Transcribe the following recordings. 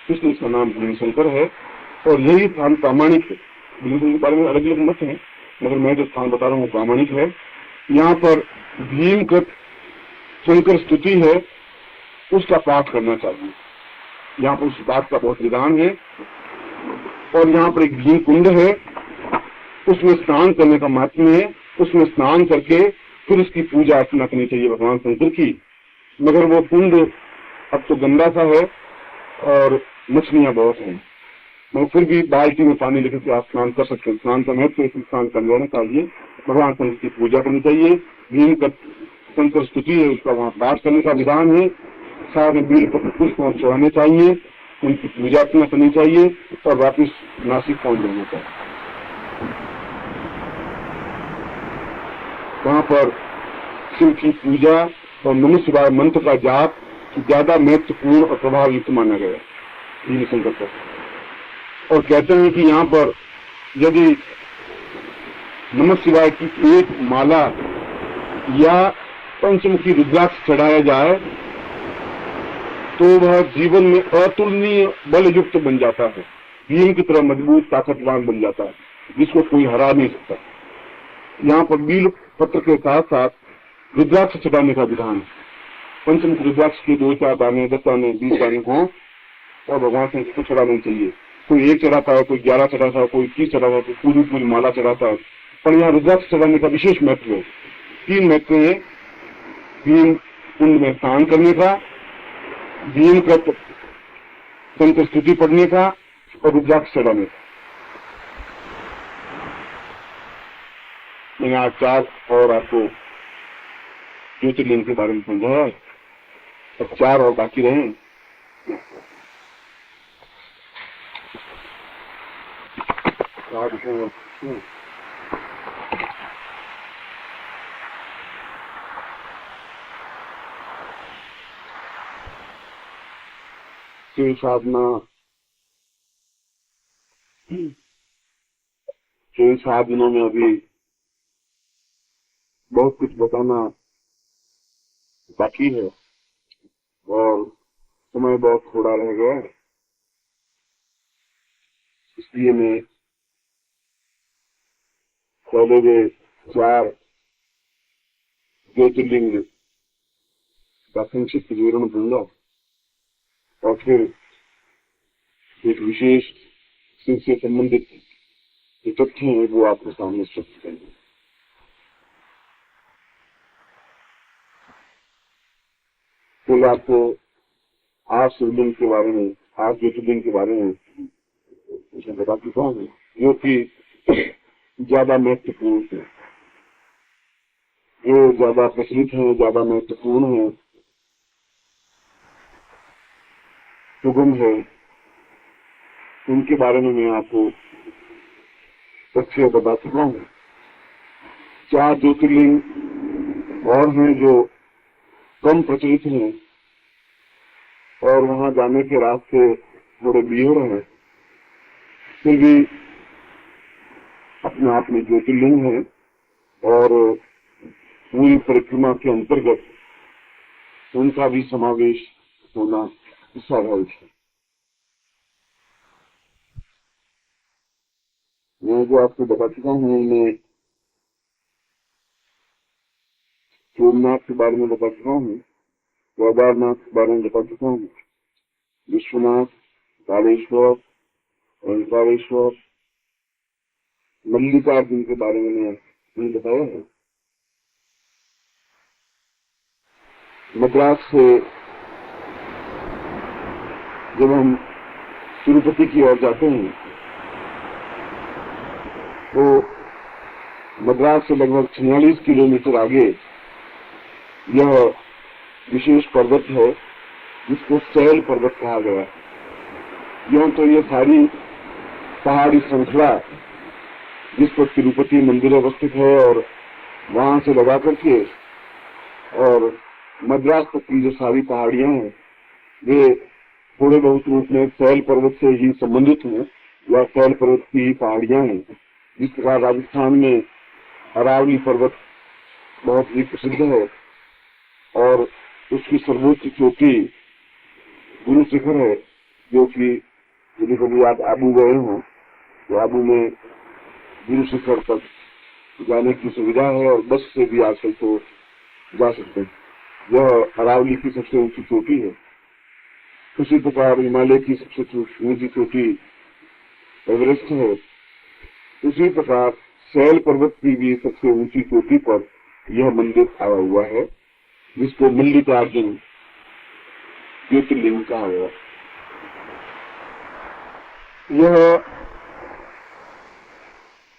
इसलिए इसका नाम भीमशंकर है। और यही स्थान प्रामाणिक है। भीमशंकर के बारे में अलग अलग मत है, मगर मैं जो स्थान बता रहा हूँ प्रामाणिक है। यहाँ पर भीमकृत शंकर स्तुति है, उसका पाठ करना चाहिए। यहाँ पर उस बात का बहुत विधान है। और यहाँ पर एक भीम कुंड है, उसमें स्नान करने का महत्व है। उसमें स्नान करके फिर उसकी पूजा अर्चना करनी चाहिए भगवान शंकर की। मगर वो कुंड अब तो गंदा सा है और मछलियां बहुत हैं, मगर फिर भी बाल्टी में पानी लेकर के आप स्नान कर सकते हैं। स्नान का महत्व है, स्नान कर लेना चाहिए, भगवान शंकर की पूजा करनी चाहिए। भीम का शंकर स्तुति है, उसका वहाँ पाठ करने का विधान है। साथ में बील पत्र पुष्प चढ़ाने चाहिए, उनकी पूजा अर्चना करनी चाहिए और वापिस नासिक पहुंच जाना चाहिए। वहां पर शिव की पूजा और नमः शिवाय मंत्र का जाप ज्यादा महत्वपूर्ण और प्रभावयुक्त माना गया भीम शंकर को। और कहते हैं कि यहाँ पर यदि नमः शिवाय की एक माला या पंचमुखी रुद्राक्ष चढ़ाया जाए तो वह जीवन में अतुलनीय बल युक्त बन जाता है, भीम की तरह मजबूत ताकतवान बन जाता है, जिसको कोई हरा नहीं सकता। यहाँ पर बील पत्र के साथ साथ रुद्राक्ष चढ़ाने का विधान है। पंचमुखी रुद्राक्ष के 2-4 दाने, 10 दाने, 20 दाने हों और भगवान शंकर को चढ़ाना चाहिए। कोई 1 चढ़ाता है, कोई 11 चढ़ाता है, कोई 21 चढ़ाता है, कोई पूरी माला चढ़ाता है। पर यहाँ रुद्राक्ष चढ़ाने का विशेष महत्व है। 3 महत्व है, भीम कुंड में स्नान करने का, भीम का शंकर स्तुति पढ़ने का और रुद्राक्ष चढ़ाने का। मैंने आज 4 और आपको ज्योतिर्लिंग के बारे में समझाया, अब 4 और बाकी रहे। शिव साधना, शिव साधना में अभी बहुत कुछ बताना बाकी है और समय बहुत थोड़ा रह गया, इसलिए मैं पहले वे 4 ज्योतिर्लिंग का संक्षिप्त विवरण दूंगा और फिर एक विशेष शिव से संबंधित जो तथ्य हैं वो आपके सामने प्रस्तुत करेंगे। तो आपको 8 शिवलिंग के बारे में, 8 ज्योतिर्लिंग के बारे में बता चुका हूँ, जो कि ज्यादा महत्वपूर्ण है, जो ज्यादा प्रचलित है, ज्यादा महत्वपूर्ण है, सुगम है, उनके बारे में मैं आपको तथ्य बता चुका हूँ। 4 ज्योतिर्लिंग और हैं जो कम प्रचलित हैं और वहां जाने के रास्ते थोड़े बिहड़ हैं, फिर भी अपने आप में ज्योतिर्लिंग है और पूरी परिक्रमा के अंतर्गत उनका भी समावेश होना स्वाभाविक है। मैं जो आपको बता चुका हूँ, मैं सोमनाथ के बारे में बता चुका हूँ, केदारनाथ के बारे में बता चुका हूँ, विश्वनाथ, कालेश्वर, ओंकारेश्वर, मल्लिकार्जुन के बारे में मैंने बताया है। मद्रास से जब हम तिरुपति की ओर जाते हैं तो मद्रास से लगभग 46 किलोमीटर आगे यह विशेष पर्वत है जिसको सैल पर्वत कहा गया है। यूं तो ये सारी पहाड़ी श्रृंखला जिस पर तिरुपति मंदिर अवस्थित है और वहां से लगा करके और मद्रास तक की जो सारी पहाड़ियां हैं वे थोड़े बहुत रूप में सैल पर्वत से ही संबंधित हैं या सैल पर्वत की पहाड़ियां हैं। जिस प्रकार राजस्थान में अरावली पर्वत बहुत ही प्रसिद्ध है और उसकी सर्वोच्च चोटी गुरु शिखर है, जो कि यदि कभी आप आबू गए हो तो आबू में गुरु शिखर तक जाने की सुविधा है और बस से भी आजकल तो जा सकते हैं। यह अरावली की सबसे ऊंची चोटी है। उसी प्रकार हिमालय की सबसे ऊंची चोटी एवरेस्ट है। उसी प्रकार शैल पर्वत की भी सबसे ऊंची चोटी पर यह मंदिर आया हुआ है, जिसको मल्लिकार्जुन ज्योतिर्लिंग कहा गया। यह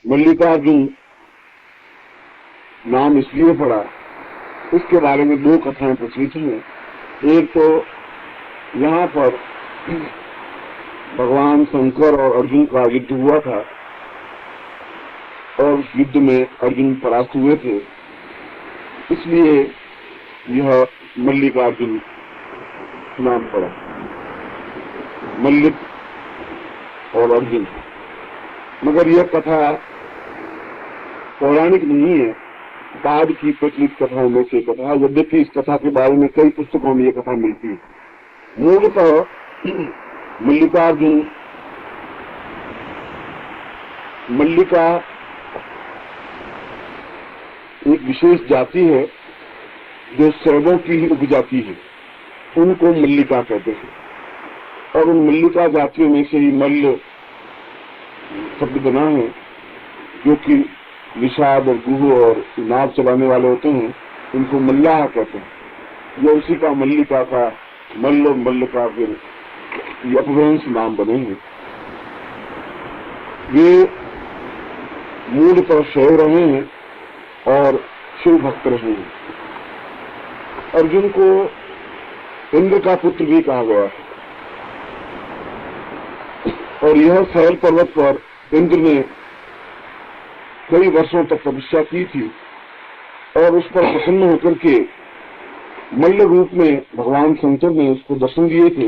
मल्लिकार्जुन नाम इसलिए पड़ा, इसके बारे में दो कथाएं प्रचलित हैं। एक तो यहाँ पर भगवान शंकर और अर्जुन का युद्ध हुआ था और उस युद्ध में अर्जुन परास्त हुए थे, इसलिए यह मल्लिकार्जुन नाम पड़ा, मल्लिक और अर्जुन। मगर यह कथा पौराणिक नहीं है, बाद की प्रचलित कथाओं में से कथा। यद्यपि इस कथा के बारे में कई पुस्तकों में यह कथा मिलती है। मूलतः मल्लिकार्जुन मल्लिका एक विशेष जाति है जो शैवों की ही उपजाति है, उनको मल्लिका कहते हैं। और उन मल्लिका जातियों में से ही मल्ल शब्द बना है, जो कि विषाद और गुरु और नाव चलाने वाले होते हैं, उनको मल्लाह कहते हैं। ये उसी का मल्लिका का मल्ल और मल्ल का फिर अपभ्रंश नाम बने हैं। वे मूल पर शैव रहे हैं और शिव भक्त रहे हैं। अर्जुन को इंद्र का पुत्र भी कहा गया है और यह शैल पर्वत पर इंद्र ने कई वर्षों तक तपस्या की थी और उस पर प्रसन्न होकर के मल्ल रूप में भगवान शंकर ने उसको दर्शन दिए थे,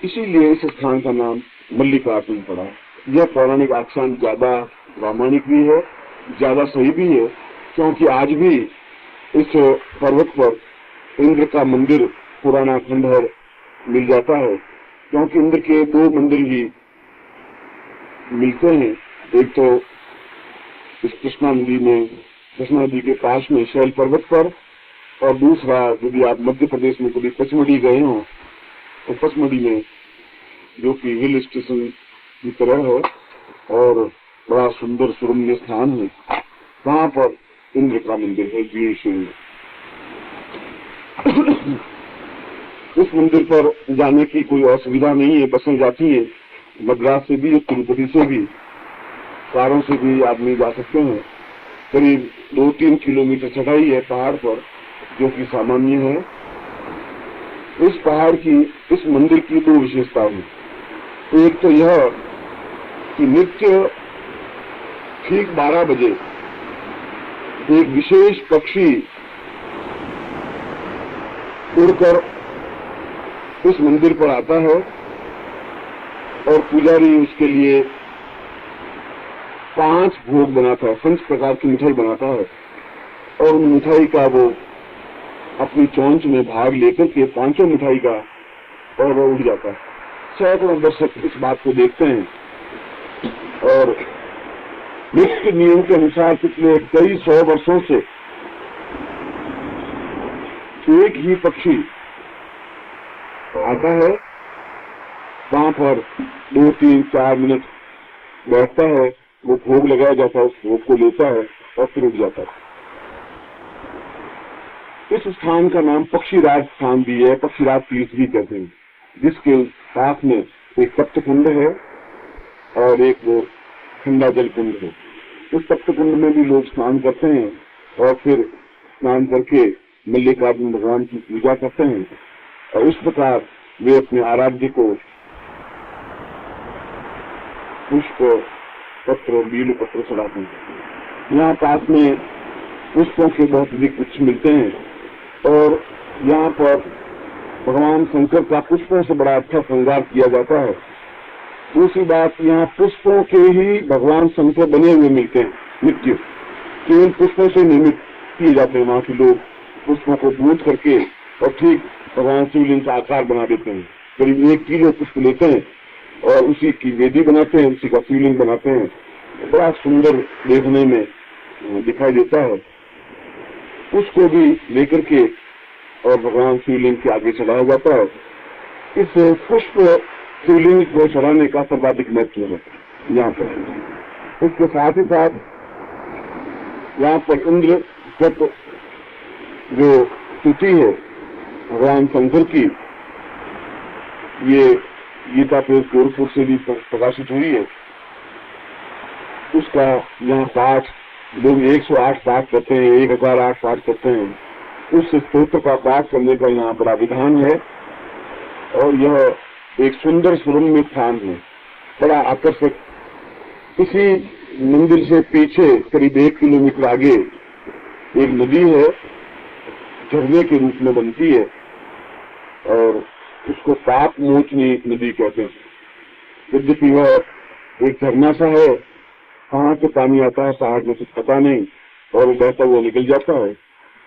इसीलिए इस स्थान का नाम मल्लिकार्जुन पड़ा। यह पौराणिक आख्यान ज्यादा प्रामाणिक भी है, ज्यादा सही भी है, क्योंकि आज भी इस पर्वत पर इंद्र का मंदिर पुराना खंडहर मिल जाता है। क्योंकि इंद्र के दो मंदिर ही मिलते हैं, एक तो इस कृष्णा नदी में, कृष्णा नदी के पास में शैल पर्वत पर, और दूसरा यदि आप मध्य प्रदेश में कभी पचमढ़ी गए हो तो पचमढ़ी में, जो कि हिल स्टेशन की तरह है और बड़ा सुंदर सुरम्य स्थान है, वहां पर इंद्र का मंदिर है, वीर सिंह। उस मंदिर पर जाने की कोई असुविधा नहीं है, बसें जाती है मद्रास से भी, तिरुपति से भी, कारों से भी आदमी जा सकते हैं। करीब 2-3 किलोमीटर चढ़ाई है पहाड़ पर, जो कि सामान्य है। इस पहाड़ की, इस मंदिर की दो विशेषता है। एक तो यह कि नित्य ठीक 12 बजे एक विशेष पक्षी उड़कर इस मंदिर पर आता है और पुजारी उसके लिए 5 भोग बनाता है, 5 प्रकार की मिठाई बनाता है और उन मिठाई का वो अपनी चोंच में भाग लेकर के 5 मिठाई का और वो उड़ जाता है। सैकड़ों दर्शक इस बात को देखते हैं और नित्य नियम के अनुसार पिछले कई 100 वर्षों से एक ही पक्षी आता है, वहां पर 2-3-4 मिनट बैठता है, वो भोग लगाया जाता है, उस भोग को लेता है और फिर उड़ जाता है। इस स्थान का नाम पक्षीराज स्थान भी है, पक्षीराज तीर्थ भी कहते हैं, जिसके साथ में एक तप्त कुंड है और एक वो ठंडा जल कुंड है। उस तप्त कुंड में भी लोग स्नान करते हैं और फिर स्नान करके मल्लिकार्जुन भगवान की पूजा करते हैं और इस प्रकार वे अपने आराध्य को पुष्प पत्र, बील पत्र चढ़ाते हैं। यहाँ पास में पुष्पों के बहुत अधिक वृक्ष मिलते हैं और यहाँ पर भगवान शंकर का पुष्पों से बड़ा अच्छा श्रृंगार किया जाता है। दूसरी बात, यहाँ पुष्पों के ही भगवान शंकर बने हुए मिलते हैं, नित्य केवल पुष्पों से निर्मित किए जाते हैं। वहाँ के लोग पुष्पों को बूंद करके और ठीक भगवान शिवलिंग का आकार बना देते हैं। करीब 1 किलो पुष्प लेते हैं और उसी की वेदी बनाते हैं, उसी का शिवलिंग बनाते हैं। बड़ा सुंदर देखने में दिखाई देता है। उसको भी लेकर के और भगवान शिवलिंग के आगे चढ़ाया जाता है। इस पुष्प शिवलिंग को चढ़ाने का सर्वाधिक महत्व है यहाँ पर। इसके साथ ही साथ यहाँ पर इंद्र जब जो स्तुति है भगवान शंकर की, ये गीता प्रेस गोरखपुर से भी प्रकाशित हुई है, उसका यहाँ पाठ लोग 108 पाठ करते हैं, 1008 पाठ करते हैं। उस स्तोत्र का पाठ करने का यहाँ बड़ा विधान है और यह एक सुंदर सुरम्य स्थान है, बड़ा आकर्षक। इसी मंदिर से पीछे करीब 1 किलोमीटर आगे एक नदी है, झरने के रूप में बनती है और उसको पाप मोचनी नदी कहते हैं। यद्यपि वह एक झरना सा है, कहाँ से पानी आता है पहाड़ में कुछ पता नहीं, और बहता हुआ निकल जाता है।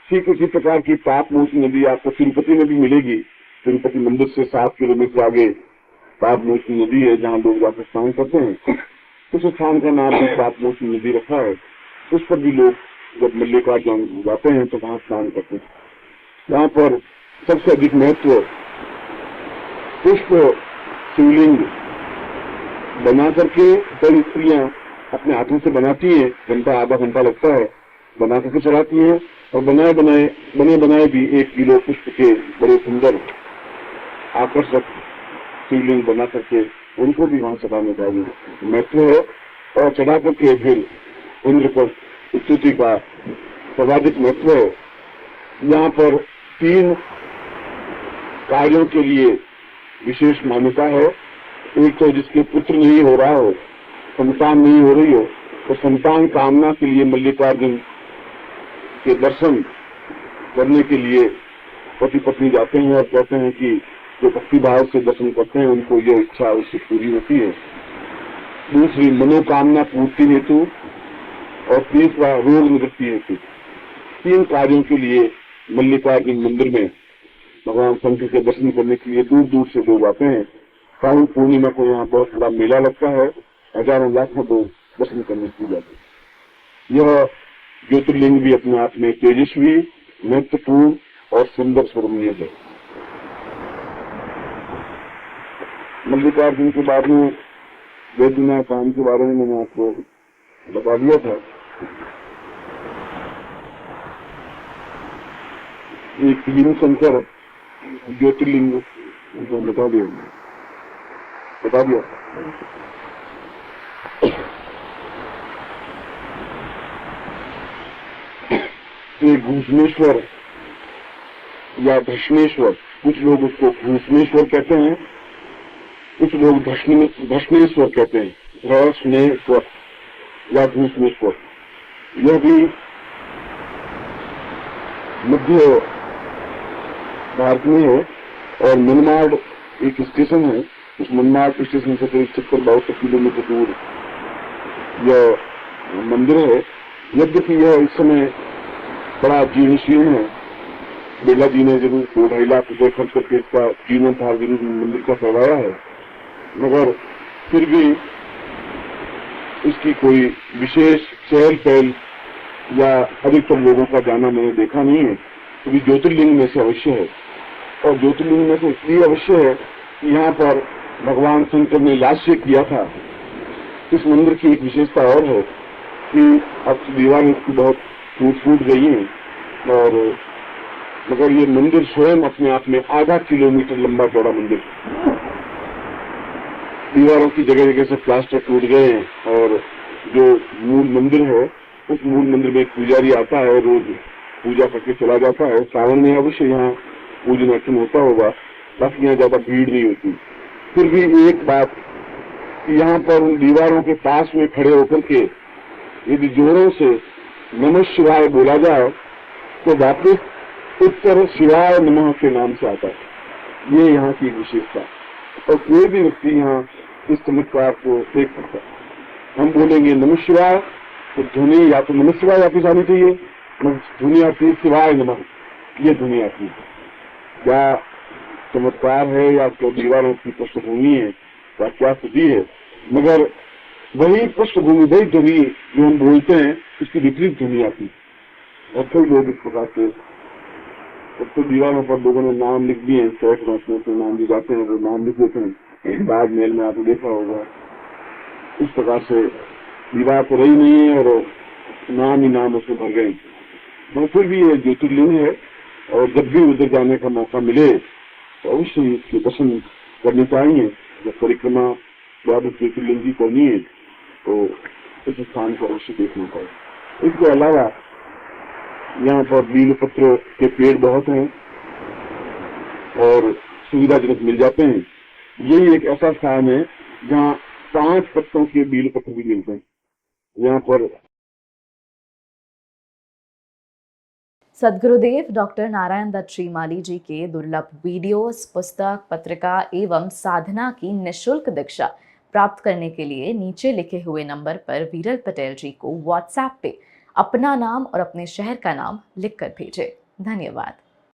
ठीक उसी प्रकार की पाप मोचनी नदी आपको तिरुपति में भी मिलेगी। तिरुपति मंदिर से 7 किलोमीटर आगे पाप मोचनी नदी है, जहाँ लोग जाकर स्नान करते हैं। उस स्थान का नाम भी पाप मोचनी नदी रखा है। उस पर भी लोग जब मल्लिकार्जुन जाते हैं तो वहाँ स्नान करते हैं। यहाँ पर सबसे अधिक महत्व पुष्प शिवलिंग बना करके कई स्त्रियां अपने हाथों से बनाती है, घंटा आधा घंटा लगता है, बना करके चढ़ाती है। और बने बनाए भी 1 किलो पुष्प के बड़े सुंदर आकर्षक शिवलिंग बना करके उनको भी वहां चढ़ाने का महत्व है। और चढ़ा करके फिर इंद्र पर स्तुति का सर्वाधिक महत्व है। यहाँ पर 3 कार्यों के लिए विशेष मान्यता है। एक तो जिसके पुत्र नहीं हो रहा हो, संतान नहीं हो रही हो, तो संतान कामना के लिए मल्लिकार्जुन के दर्शन करने के लिए पति पत्नी जाते हैं और कहते हैं कि जो भक्ति भाव से दर्शन करते हैं उनको ये इच्छा उससे पूरी होती है। दूसरी मनोकामना पूर्ति हेतु और तीसरा रोग निवृत्ति हेतु। 3 कार्यों के लिए मल्लिकार्जुन मंदिर में भगवान शंकर के दर्शन करने के लिए दूर दूर से लोग आते हैं। सावन पूर्णिमा को यहाँ बहुत बड़ा मेला लगता है, हजारों लाखों लोग दर्शन करने के लिए जाते हैं। यह ज्योतिर्लिंग भी अपने आप में तेजस्वी, महत्वपूर्ण और सुंदर स्वरूपनीय है। मल्लिकार्जुन के बारे में वेदनाथ धाम के बारे में मैंने आपको बता दिया था। एक लिंग शंकर ज्योतिर्लिंग बता दिया। घूसमेश्वर या धृष्णेश्वर, कुछ लोग उसको घूसमेश्वर कहते हैं, कुछ लोग धृष्णेश्वर कहते हैं, धृष्णेश्वर या घूसमेश्वर। यह भी मध्य भारत में है और मनमाड़ एक स्टेशन है। उस मनमाड़ स्टेशन से करीब 70-72 किलोमीटर दूर यह मंदिर है। यद्यपि यह इस समय बड़ा जीर्णशीर्ण है। बिरला जी ने जरूर 2-2.5 लाख रुपए खर्च करके इसका जीर्णोद्धार जरूर मंदिर का करवाया है, मगर फिर भी इसकी कोई विशेष चहल पहल या अधिकतर लोगों का जाना मैंने देखा नहीं है। तो ये ज्योतिर्लिंग में से अवश्य है, और ज्योतिर्लिंग में से इसलिए अवश्य है कि यहाँ पर भगवान शंकर ने लास्य किया था। इस मंदिर की एक विशेषता और है कि अब दीवारें इसकी बहुत टूट गई हैं, और मगर ये मंदिर स्वयं अपने आप में आधा किलोमीटर लंबा चौड़ा मंदिर। दीवारों की जगह जगह से प्लास्टर टूट गए हैं, और जो मूल मंदिर है उस मूल मंदिर में एक पुजारी आता है, रोज पूजा करके चला जाता है। सावन में अवश्य यहाँ पूजन अर्चन होता होगा, बाकी यहाँ ज्यादा भीड़ नहीं होती। फिर भी एक बात, यहाँ पर उन दीवारों के पास में खड़े होकर के यदि जोरों से नमः शिवाय बोला जाए तो वापिस उत्तर शिवाय नमः के नाम से आता है। ये यहाँ की विशेषता। और कोई भी व्यक्ति यहाँ इस चमत्कार को देख सकता है। हम बोलेंगे नमः शिवाय तो ध्वनि या तो नमः शिवाय वापिस आनी चाहिए, ध्वनि आती है शिवाय नमः, ये ध्वनि आती है। या चमत्कार है या तो दीवारों की पृष्ठभूमि है या क्या स्थिति है, मगर वही पृष्ठभूमि, वही ध्वनि जो हम बोलते हैं उसकी विपरीत ध्वनि आती है। और कई लोग इस प्रकार से तो दीवारों पर लोगों ने नाम लिख दिए हैं, सैकड़ों से नाम लिख जाते हैं, वो नाम लिख देते हैं, बाद मेल में आपने देखा होगा। इस प्रकार से दीवार तो रही नहीं है और नाम ही नाम उसमें भर गए। तो फिर भी ये ज्योतिर्लिंग है और जब भी उधर जाने का मौका मिले तो अवश्य इसके दर्शन करने चाहिए। जब परिक्रमा द्वादश ज्योतिर्लिंग की करनी है तो इस स्थान को अवश्य देखना चाहिए। इसके अलावा यहाँ पर बीलपत्र के पेड़ बहुत हैं और सुविधाजनक मिल जाते हैं। यही एक ऐसा स्थान है जहाँ 5 पत्तों के बीलपत्र भी मिलते हैं। यहाँ पर सद्गुरुदेव डॉक्टर नारायण दत्त श्रीमाली जी के दुर्लभ वीडियोस, पुस्तक, पत्रिका एवं साधना की निःशुल्क दीक्षा प्राप्त करने के लिए नीचे लिखे हुए नंबर पर वीरल पटेल जी को व्हाट्सएप पे अपना नाम और अपने शहर का नाम लिखकर भेजें। धन्यवाद।